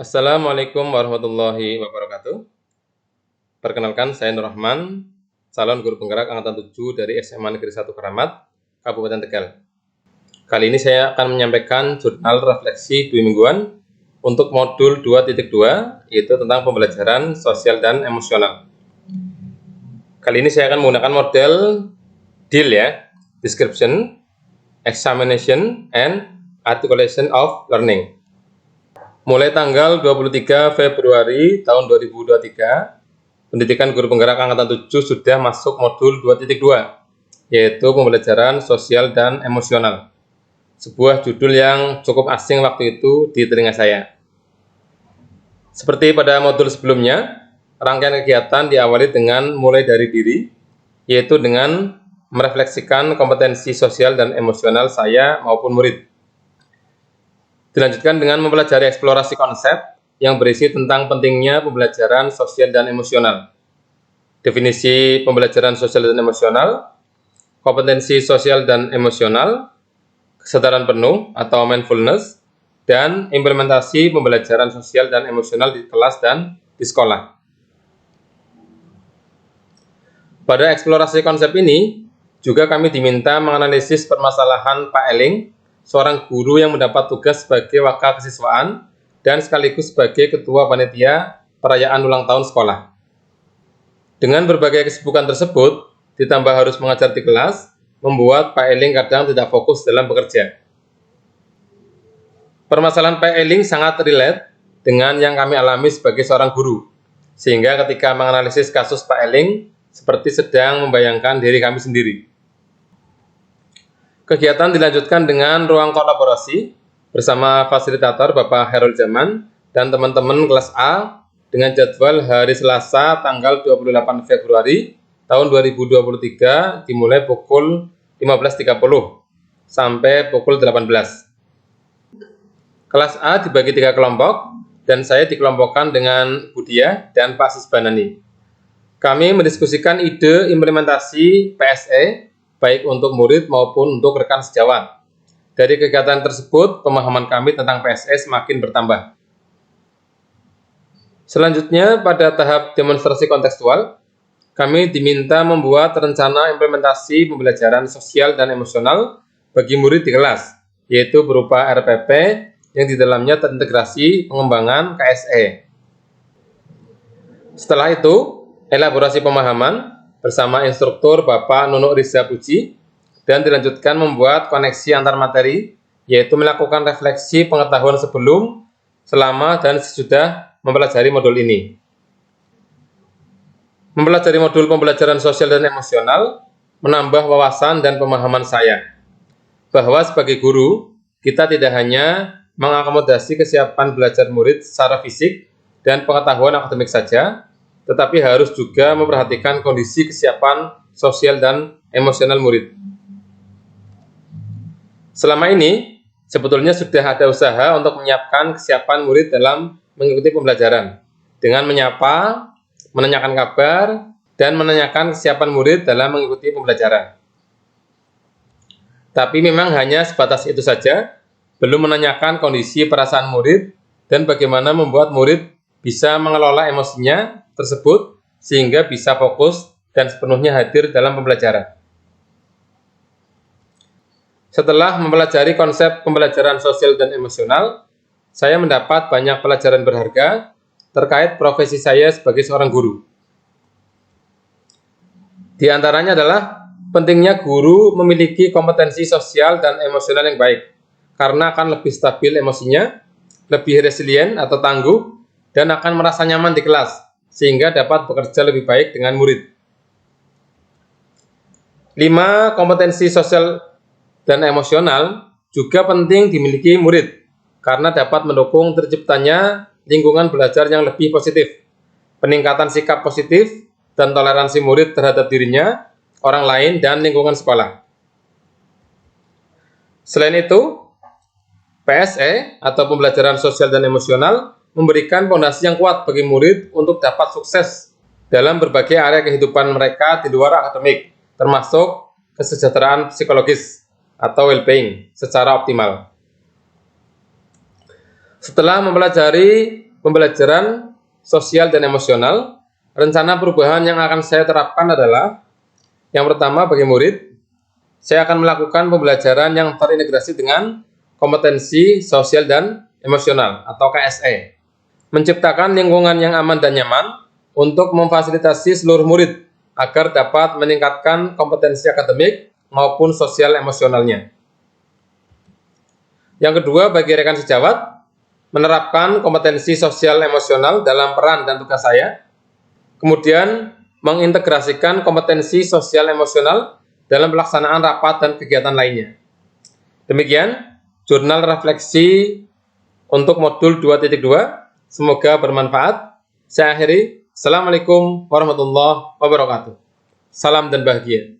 Assalamualaikum warahmatullahi wabarakatuh. Perkenalkan, saya Nur Rahman, calon guru penggerak angkatan 7 dari SMA Negeri 1 Keramat, Kabupaten Tegal. Kali ini saya akan menyampaikan jurnal refleksi 2 mingguan untuk modul 2.2, yaitu tentang pembelajaran sosial dan emosional. Kali ini saya akan menggunakan model DIL ya, Description, Examination, and Articulation of Learning. Mulai tanggal 23 Februari tahun 2023, Pendidikan Guru Penggerak Angkatan 7 sudah masuk modul 2.2, yaitu pembelajaran sosial dan emosional. Sebuah judul yang cukup asing waktu itu di telinga saya. Seperti pada modul sebelumnya, rangkaian kegiatan diawali dengan mulai dari diri, yaitu dengan merefleksikan kompetensi sosial dan emosional saya maupun murid. Dilanjutkan dengan mempelajari eksplorasi konsep yang berisi tentang pentingnya pembelajaran sosial dan emosional. Definisi pembelajaran sosial dan emosional, kompetensi sosial dan emosional, kesadaran penuh atau mindfulness, dan implementasi pembelajaran sosial dan emosional di kelas dan di sekolah. Pada eksplorasi konsep ini, juga kami diminta menganalisis permasalahan Pak Eling, seorang guru yang mendapat tugas sebagai wakil kesiswaan dan sekaligus sebagai ketua panitia perayaan ulang tahun sekolah. Dengan berbagai kesibukan tersebut, ditambah harus mengajar di kelas, membuat Pak Eling kadang tidak fokus dalam bekerja. Permasalahan Pak Eling sangat relate dengan yang kami alami sebagai seorang guru, sehingga ketika menganalisis kasus Pak Eling, seperti sedang membayangkan diri kami sendiri. Kegiatan dilanjutkan dengan ruang kolaborasi bersama fasilitator Bapak Herul Zaman dan teman-teman kelas A dengan jadwal hari Selasa tanggal 28 Februari tahun 2023 dimulai pukul 15.30 sampai pukul 18. Kelas A dibagi 3 kelompok dan saya dikelompokkan dengan Budia dan Pak Sisbanani. Kami mendiskusikan ide implementasi PSE baik untuk murid maupun untuk rekan sejawat. Dari kegiatan tersebut, pemahaman kami tentang PSE semakin bertambah. Selanjutnya, pada tahap demonstrasi kontekstual, kami diminta membuat rencana implementasi pembelajaran sosial dan emosional bagi murid di kelas, yaitu berupa RPP yang di dalamnya terintegrasi pengembangan KSE. Setelah itu, elaborasi pemahaman bersama instruktur Bapak Nunuk Riza Puji, dan dilanjutkan membuat koneksi antar materi, yaitu melakukan refleksi pengetahuan sebelum, selama, dan sesudah mempelajari modul ini. Mempelajari modul pembelajaran sosial dan emosional menambah wawasan dan pemahaman saya, bahwa sebagai guru, kita tidak hanya mengakomodasi kesiapan belajar murid secara fisik dan pengetahuan akademik saja, tetapi harus juga memperhatikan kondisi kesiapan sosial dan emosional murid. Selama ini, sebetulnya sudah ada usaha untuk menyiapkan kesiapan murid dalam mengikuti pembelajaran, dengan menyapa, menanyakan kabar, dan menanyakan kesiapan murid dalam mengikuti pembelajaran. Tapi memang hanya sebatas itu saja, belum menanyakan kondisi perasaan murid dan bagaimana membuat murid bisa mengelola emosinya tersebut sehingga bisa fokus dan sepenuhnya hadir dalam pembelajaran. Setelah mempelajari konsep pembelajaran sosial dan emosional, saya mendapat banyak pelajaran berharga terkait profesi saya sebagai seorang guru. Di antaranya adalah pentingnya guru memiliki kompetensi sosial dan emosional yang baik, karena akan lebih stabil emosinya, lebih resilient atau tangguh, dan akan merasa nyaman di kelas, sehingga dapat bekerja lebih baik dengan murid. 5. Kompetensi sosial dan emosional juga penting dimiliki murid, karena dapat mendukung terciptanya lingkungan belajar yang lebih positif, peningkatan sikap positif, dan toleransi murid terhadap dirinya, orang lain, dan lingkungan sekolah. Selain itu, PSE atau pembelajaran sosial dan emosional memberikan fondasi yang kuat bagi murid untuk dapat sukses dalam berbagai area kehidupan mereka di luar akademik, termasuk kesejahteraan psikologis atau well-being secara optimal. Setelah mempelajari pembelajaran sosial dan emosional, rencana perubahan yang akan saya terapkan adalah yang pertama, bagi murid, saya akan melakukan pembelajaran yang terintegrasi dengan kompetensi sosial dan emosional atau KSE. Menciptakan lingkungan yang aman dan nyaman untuk memfasilitasi seluruh murid agar dapat meningkatkan kompetensi akademik maupun sosial emosionalnya. Yang kedua, bagi rekan sejawat, menerapkan kompetensi sosial emosional dalam peran dan tugas saya, kemudian mengintegrasikan kompetensi sosial emosional dalam pelaksanaan rapat dan kegiatan lainnya. Demikian jurnal refleksi untuk modul 2.2. Semoga bermanfaat. Saya akhiri. Assalamualaikum warahmatullahi wabarakatuh. Salam dan bahagia.